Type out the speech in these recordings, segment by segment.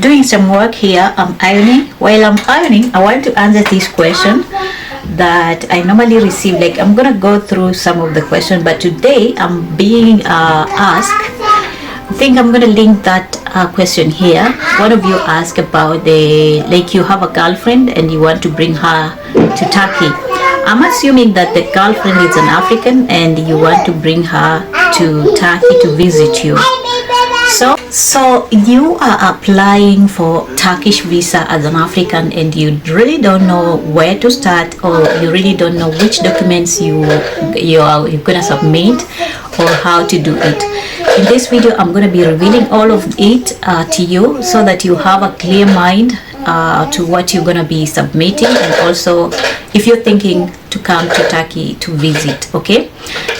doing some work here. I'm ironing. While I'm ironing, I want to answer this question that I normally receive. Like, I'm gonna go through some of the questions, but today I'm being asked. I think I'm gonna link that question here. One of you asked about like you have a girlfriend and you want to bring her to Turkey. I'm assuming that the girlfriend is an African and you want to bring her to Turkey to visit you. So you are applying for Turkish visa as an African and you really don't know where to start, or you really don't know which documents you're gonna submit or how to do it. In this video, I'm gonna be revealing all of it to you so that you have a clear mind to what you're gonna be submitting, and also if you're thinking to come to Turkey to visit. Okay,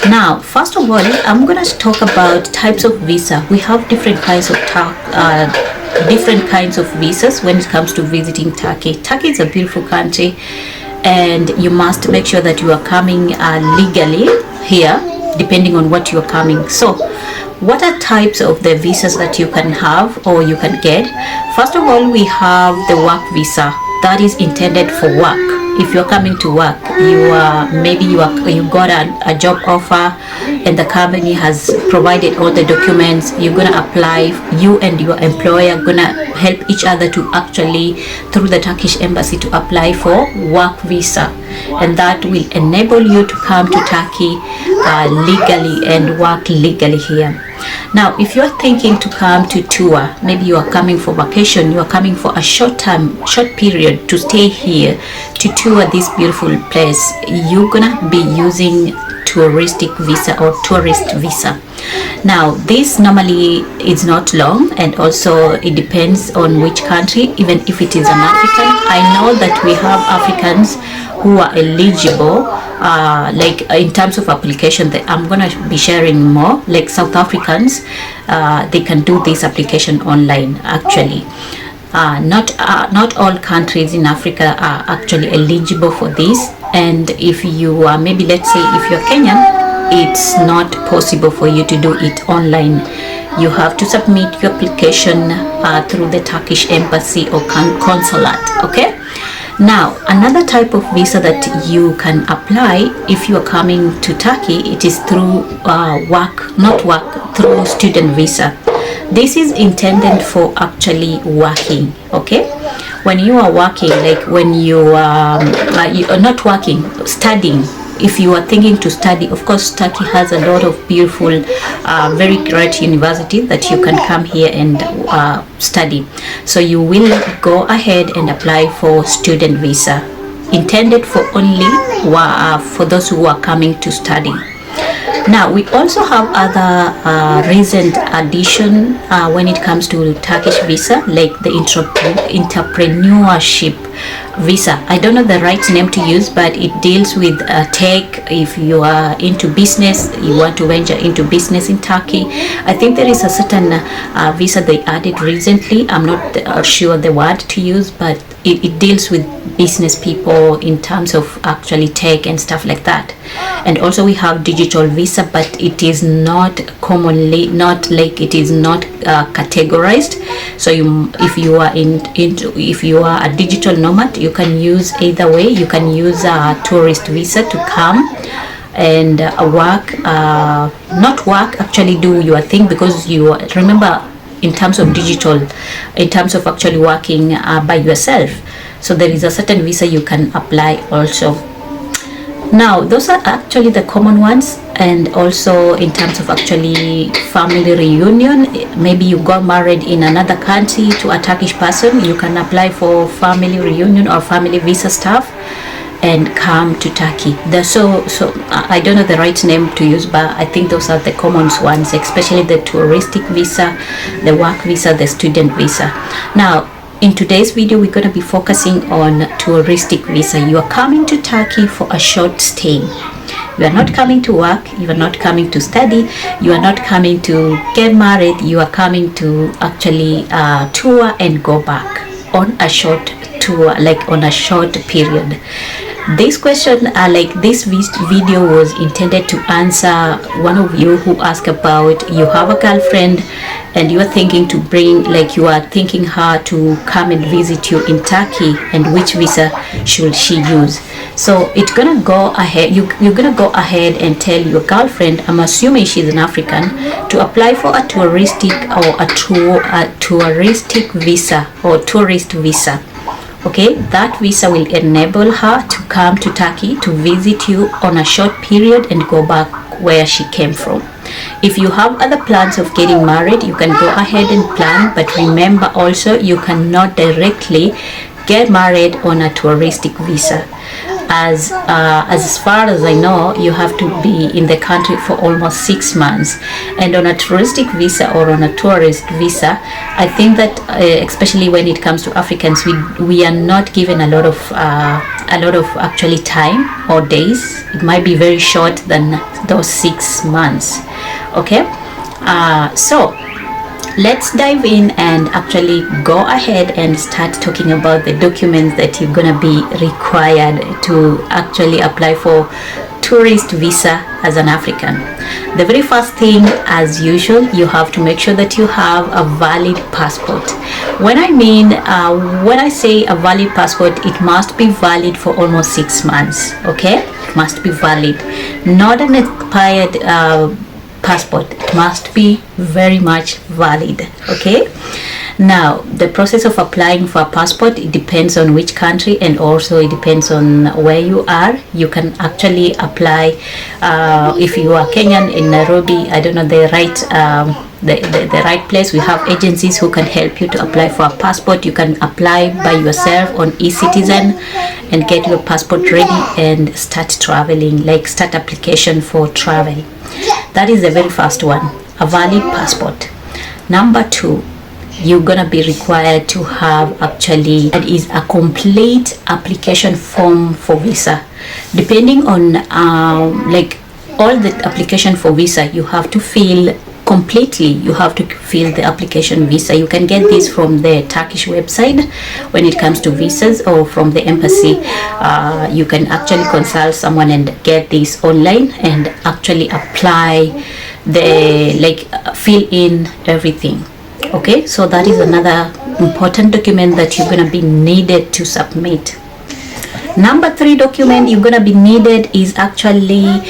now first of all, I'm gonna talk about types of visa. We have different kinds of visas when it comes to visiting Turkey. Turkey is a beautiful country and you must make sure that you are coming legally here, depending on what you're coming. So what are types of the visas that you can have or you can get? First of all, we have the work visa that is intended for work. If you're coming to work, you got a job offer and the company has provided all the documents. You're gonna apply. You and your employer are gonna help each other to actually, through the Turkish embassy, to apply for work visa, and that will enable you to come to Turkey legally and work legally here. Now, if you're thinking to come to tour, maybe you are coming for vacation, you are coming for a short period to stay here to tour this beautiful place, you're gonna be using touristic visa or tourist visa. Now, this normally is not long, and also it depends on which country. Even if it is an African, I know that we have Africans who are eligible, like in terms of application that I'm gonna be sharing more. Like South Africans, they can do this application online actually. Not all countries in Africa are actually eligible for this, and if you are, maybe let's say if you're Kenyan, it's not possible for you to do it online. You have to submit your application through the Turkish embassy or consulate. Okay, now another type of visa that you can apply if you are coming to Turkey, it is through through student visa. This is intended for actually working. Okay, when you are working, like when you are not working, studying. If you are thinking to study, of course Turkey has a lot of beautiful very great university that you can come here and study. So you will go ahead and apply for student visa, intended for only for those who are coming to study. Now, we also have other recent addition when it comes to Turkish visa, like the entrepreneurship visa. I don't know the right name to use, but it deals with tech. If you are into business, you want to venture into business in Turkey, I think there is a certain visa they added recently. I'm not sure the word to use, but it deals with business people in terms of actually tech and stuff like that. And also we have digital visa, but it is not commonly, not like it is not categorized. So if you are a digital nomad, you can use either way. You can use a tourist visa to come and actually do your thing, because you remember, in terms of digital, in terms of actually working by yourself, so there is a certain visa you can apply also. Now, those are actually the common ones. And also in terms of actually family reunion, maybe you got married in another country to a Turkish person, you can apply for family reunion or family visa stuff and come to Turkey. So I don't know the right name to use, but I think those are the common ones, especially the touristic visa, the work visa, the student visa. Now, in today's video, we're going to be focusing on touristic visa. You are coming to Turkey for a short stay. You are not coming to work, you are not coming to study, you are not coming to get married, you are coming to actually tour and go back on a short tour, like on a short period. This question, this video was intended to answer one of you who asked about, you have a girlfriend and you are thinking to bring, you are thinking her to come and visit you in Turkey, and which visa should she use. So it's gonna go ahead, you're gonna go ahead and tell your girlfriend, I'm assuming she's an African, to apply for a touristic visa or tourist visa. Okay, that visa will enable her to come to Turkey to visit you on a short period and go back where she came from. If you have other plans of getting married, you can go ahead and plan, but remember also you cannot directly get married on a touristic visa. As far as I know, you have to be in the country for almost 6 months, and on a touristic visa or on a tourist visa, I think that especially when it comes to Africans, we are not given a lot of actually time or days. It might be very short than those 6 months. Okay, so let's dive in and actually go ahead and start talking about the documents that you're gonna be required to actually apply for tourist visa as an African. The very first thing, as usual, you have to make sure that you have a valid passport. When I say a valid passport, it must be valid for almost 6 months. Okay, it must be valid, not an expired passport. It must be very much valid. Okay, now the process of applying for a passport, it depends on which country, and also it depends on where you are. You can actually apply if you are Kenyan in Nairobi, I don't know the right place. We have agencies who can help you to apply for a passport. You can apply by yourself on eCitizen and get your passport ready and start traveling, start application for travel. That is the very first one, a valid passport. Number 2, you're gonna be required to have actually that is a complete application form for visa. Depending on all the application for visa, you have to fill completely. You have to fill the application visa. You can get this from the Turkish website when it comes to visas, or from the embassy. You can actually consult someone and get this online and actually apply fill in everything. Okay, so that is another important document that you're gonna be needed to submit. Number 3 document you're gonna be needed is actually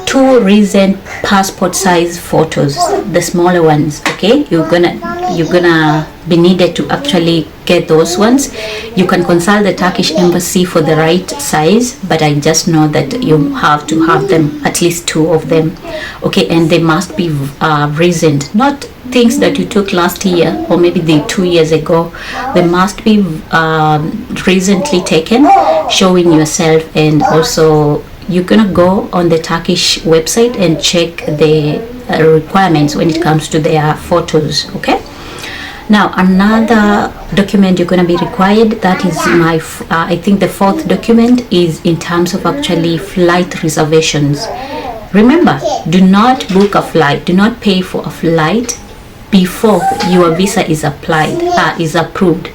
2 recent passport size photos, the smaller ones. Okay, you're gonna be needed to actually get those ones. You can consult the Turkish embassy for the right size, but I just know that you have to have them, at least 2 of them. Okay, and they must be recent, not things that you took last year or maybe 2 years ago. They must be recently taken, showing yourself. And also you're gonna go on the Turkish website and check the requirements when it comes to their photos. Okay, now another document you're going to be required, that is I think the 4th document, is in terms of actually flight reservations. Remember, do not book a flight, do not pay for a flight before your visa is approved.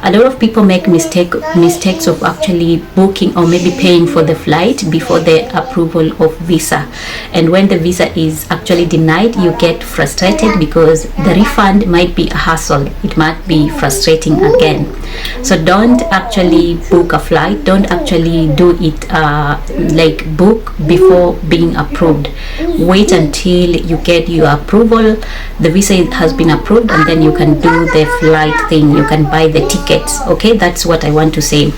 A lot of people make mistakes of actually booking or maybe paying for the flight before the approval of visa, and when the visa is actually denied, you get frustrated because the refund might be a hassle. It might be frustrating again. So don't actually book a flight, don't actually do it book before being approved. Wait until you get your approval, the visa has been approved, and then you can do the flight thing. You can buy the tickets. Okay, that's what I want to say.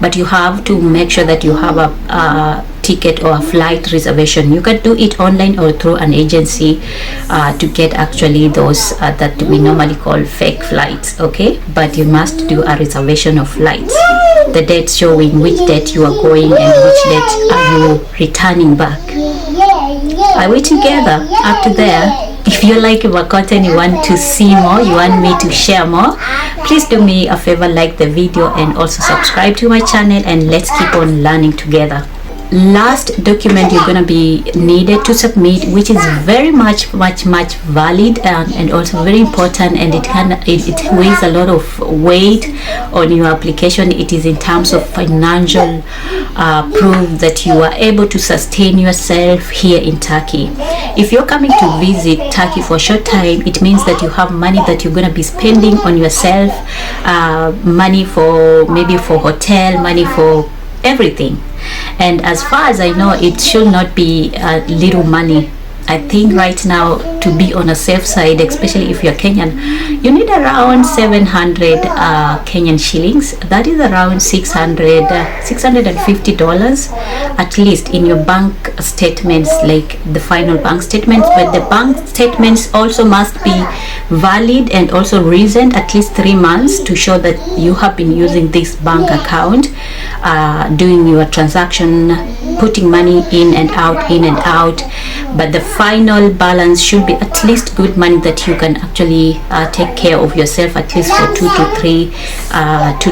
But you have to make sure that you have a ticket or a flight reservation. You can do it online or through an agency to get actually those that we normally call fake flights. Okay, but you must do a reservation of flights, the dates showing which date you are going and which date are you returning back. Are we together up to there? If you like my content, you want to see more, you want me to share more, please do me a favor, like the video and also subscribe to my channel, and let's keep on learning together. Last document you're going to be needed to submit, which is very much valid and also very important, and it weighs a lot of weight on your application, it is in terms of financial proof that you are able to sustain yourself here in Turkey. If you're coming to visit Turkey for a short time, it means that you have money that you're going to be spending on yourself, money for maybe for hotel, money for everything. And as far as I know, it should not be little money. I think right now, to be on a safe side, especially if you're Kenyan, you need around 700 Kenyan shillings. That is around $650 at least in your bank statements, like the final bank statements. But the bank statements also must be valid and also recent, at least 3 months, to show that you have been using this bank account, doing your transaction, putting money in and out, in and out. But the final balance should be at least good money that you can actually take care of yourself at least for 2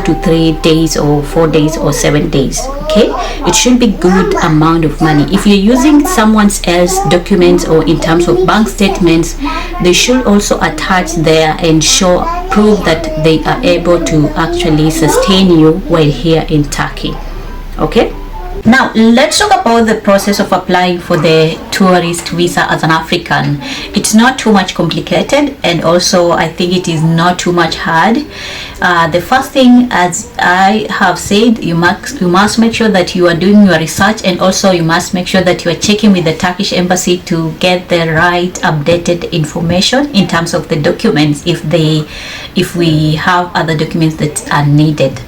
to 3 days or 4 days or 7 days. Okay, it should be good amount of money. If you're using someone else's documents or in terms of bank statements, they should also attach there and show proof that they are able to actually sustain you while here in Turkey. Okay. Now let's talk about the process of applying for the tourist visa as an African. It's not too much complicated, and also I think it is not too much hard. The first thing, as I have said, you must make sure that you are doing your research, and also you must make sure that you are checking with the Turkish embassy to get the right updated information in terms of the documents, if we have other documents that are needed.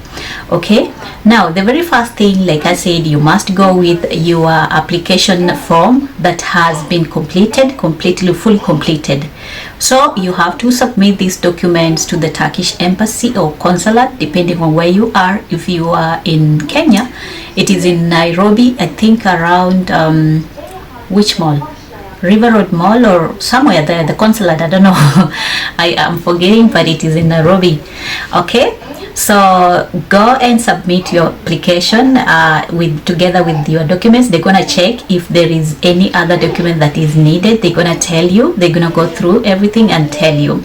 Okay, now the very first thing, like I said, you must go with your application form that has been fully completed. So you have to submit these documents to the Turkish embassy or consulate, depending on where you are. If you are in Kenya, it is in Nairobi, I think around which mall, River Road Mall or somewhere there, the consulate, I don't know. I am forgetting, but it is in Nairobi. Okay, so go and submit your application together with your documents. They're gonna check if there is any other document that is needed. They're gonna tell you. They're gonna go through everything and tell you.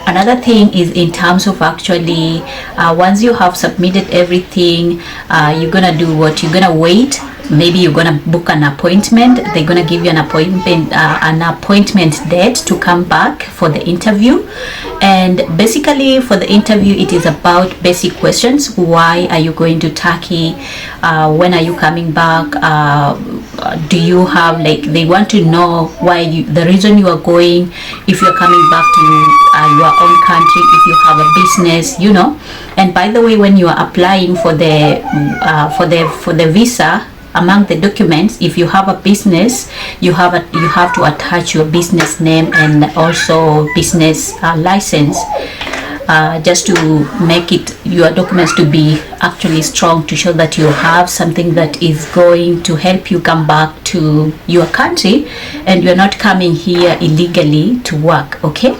Another thing is in terms of actually once you have submitted everything, you're gonna do what? You're gonna wait. Maybe you're gonna book an appointment. They're gonna give you an appointment date to come back for the interview. And basically for the interview, it is about basic questions. Why are you going to Turkey? When are you coming back? Do you have, like, they want to know why the reason you are going, if you're coming back to your own country, if you have a business, you know. And by the way, when you are applying for the visa, among the documents, if you have a business, you have to attach your business name and also business license, just to make it your documents to be actually strong, to show that you have something that is going to help you come back to your country and you're not coming here illegally to work. Okay,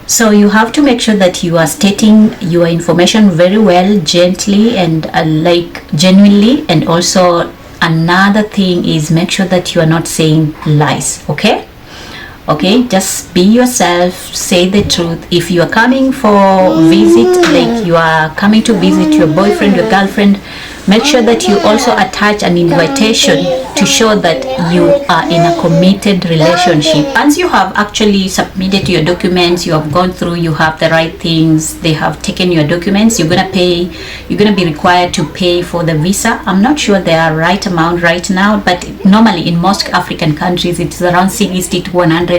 so you have to make sure that you are stating your information very well, gently, and like genuinely. And also another thing is make sure that you are not saying lies. Okay, just be yourself, say the truth. If you are coming for visit, like you are coming to visit your boyfriend, your girlfriend, make sure that you also attach an invitation to show that you are in a committed relationship. Once you have actually submitted your documents, you have gone through, you have the right things, they have taken your documents, you're gonna be required to pay for the visa. I'm not sure the right amount right now, but normally in most African countries it's around $60 to $100.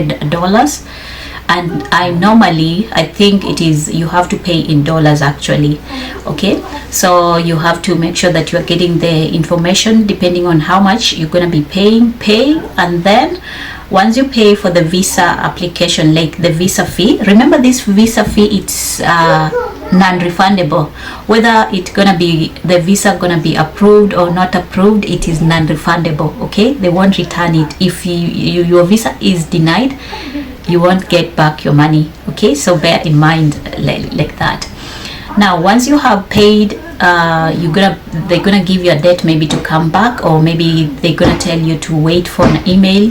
And I think it is, you have to pay in dollars actually. Okay, so you have to make sure that you are getting the information depending on how much you're going to be paying. And then once you pay for the visa application, like the visa fee, remember this visa fee, it's non-refundable. Whether it's gonna be, the visa gonna be approved or not approved, it is non-refundable. Okay, they won't return it. If your visa is denied, you won't get back your money. Okay, so bear in mind like that. Now once you have paid, they're gonna give you a date maybe to come back, or maybe they're gonna tell you to wait for an email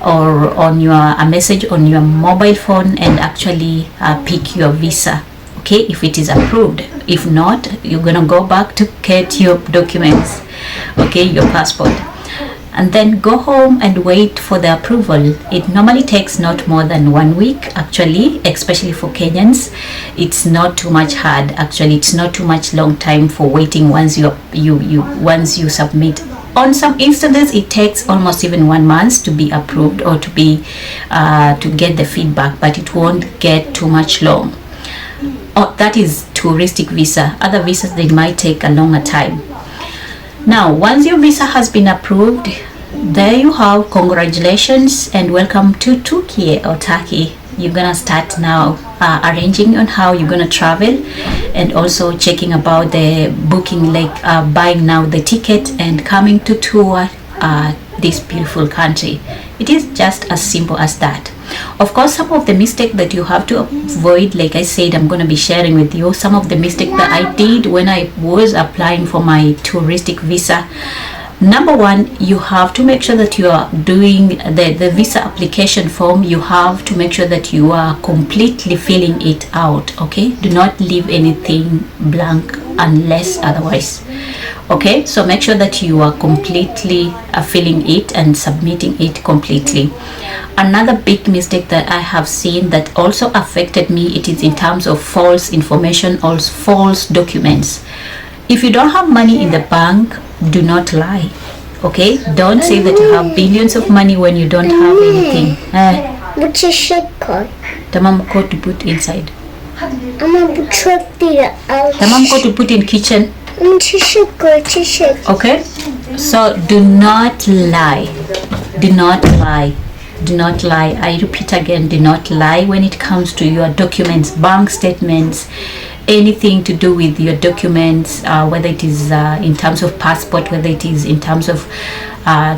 or on a message on your mobile phone and actually pick your visa. okay, if it is approved. If not, you're gonna go back to get your documents, okay, your passport, and then go home and wait for the approval. It normally takes not more than 1 week, actually, especially for Kenyans. It's not too much hard, actually. It's not too much long time for waiting once you submit. On some instances, it takes almost even 1 month to be approved or to be to get the feedback, but it won't get too much long. Oh, that is touristic visa. Other visas, they might take a longer time. Now, once your visa has been approved, there you have, congratulations and welcome to Türkiye or Turkey. You're gonna start now arranging on how you're gonna travel, and also checking about the booking, like buying now the ticket and coming to tour this beautiful country. It is just as simple as that. Of course, some of the mistake that you have to avoid, like I said, I'm going to be sharing with you some of the mistake that I did when I was applying for my touristic visa. Number one, you have to make sure that you are doing the visa application form. You have to make sure that you are completely filling it out, okay? Do not leave anything blank unless otherwise, okay? So make sure that you are completely filling it and submitting it completely. Another big mistake that I have seen that also affected me, it is in terms of false information or false documents. If you don't have money in the bank, do not lie, okay? Don't say that you have billions of money when you don't have anything. What's your shit called? Tamam ko to put inside. I'm gonna put Tamam ko to put in kitchen. Okay? So do not lie. Do not lie. Do not lie. I repeat again, do not lie when it comes to your documents, bank statements, anything to do with your documents, whether it is in terms of passport, whether it is in terms of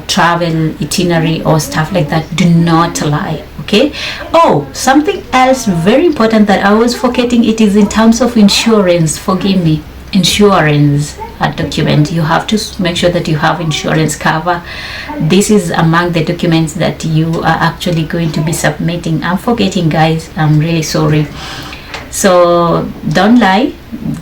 travel itinerary or stuff like that. Do not lie, okay? Oh, something else very important that I was forgetting, it is in terms of insurance. Forgive me. Insurance document. You have to make sure that you have insurance cover. This is among the documents that you are actually going to be submitting. I'm forgetting, guys. I'm really sorry. So don't lie.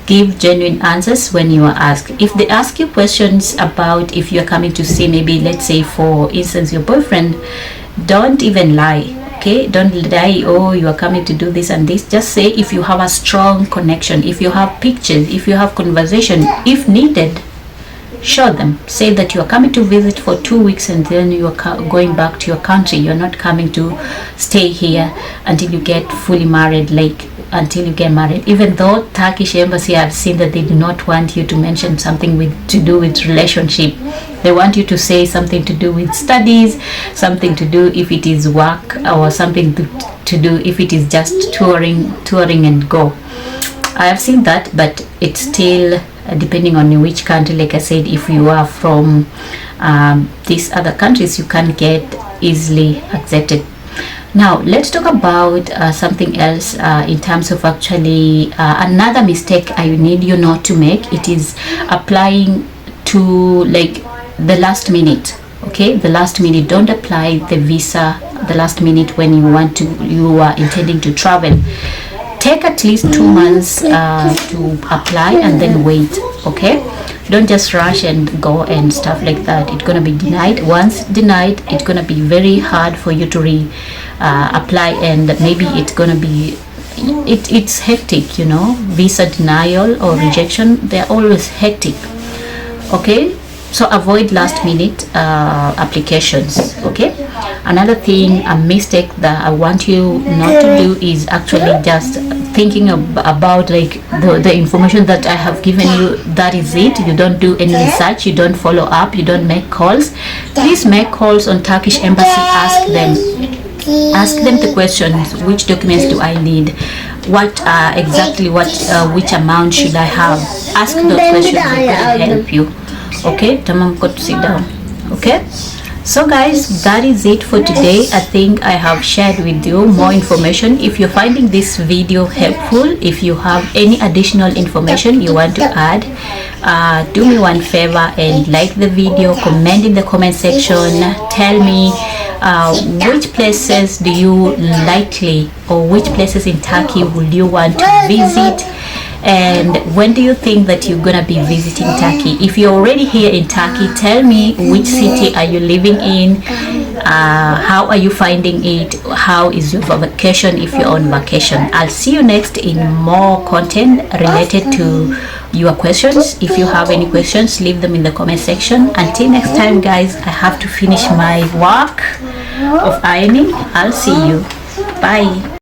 Give genuine answers when you are asked. If they ask you questions about if you're coming to see, maybe let's say for instance your boyfriend, don't even lie. Okay, don't lie, oh, you are coming to do this and this. Just say if you have a strong connection, if you have pictures, if you have conversation, if needed, show them. Say that you are coming to visit for 2 weeks and then you are going back to your country. You're not coming to stay here until you get fully married, like until you get married. Even though Turkish embassy, I've seen that they do not want you to mention something to do with relationship. They want you to say something to do with studies, something to do if it is work, or something to do if it is just touring and go. I have seen that, but it's still depending on which country. Like I said, if you are from these other countries, you can get easily accepted. Now let's talk about something else in terms of actually another mistake I need you not to make. It is applying to like the last minute. Okay, the last minute. Don't apply the visa the last minute when you are intending to travel. Take at least 2 months to apply and then wait. Okay, don't just rush and go and stuff like that. It's gonna be denied. Once denied, it's gonna be very hard for you to apply, and maybe it's gonna be it's hectic, you know. Visa denial or rejection, they're always hectic. Okay, so avoid last minute applications. Okay, another thing, a mistake that I want you not to do is actually just thinking about like the information that I have given you, that is it. You don't do any research, you don't follow up, you don't make calls. Please make calls on Turkish embassy. Ask them the questions. Which documents do I need? What exactly which amount should I have? Ask those questions. It will help you. Okay, tamam, go to sit down. Okay, so guys, that is it for today. I think I have shared with you more information. If you're finding this video helpful, if you have any additional information you want to add, do me one favor and like the video, comment in the comment section, tell me which places do you likely, or which places in Turkey would you want to visit, and when do you think that you're gonna be visiting Turkey? If you're already here in Turkey, tell me which city are you living in, how are you finding it, how is your vacation if you're on vacation. I'll see you next in more content related to your questions. If you have any questions, leave them in the comment section. Until next time guys, I have to finish my work of ironing. I'll see you. Bye.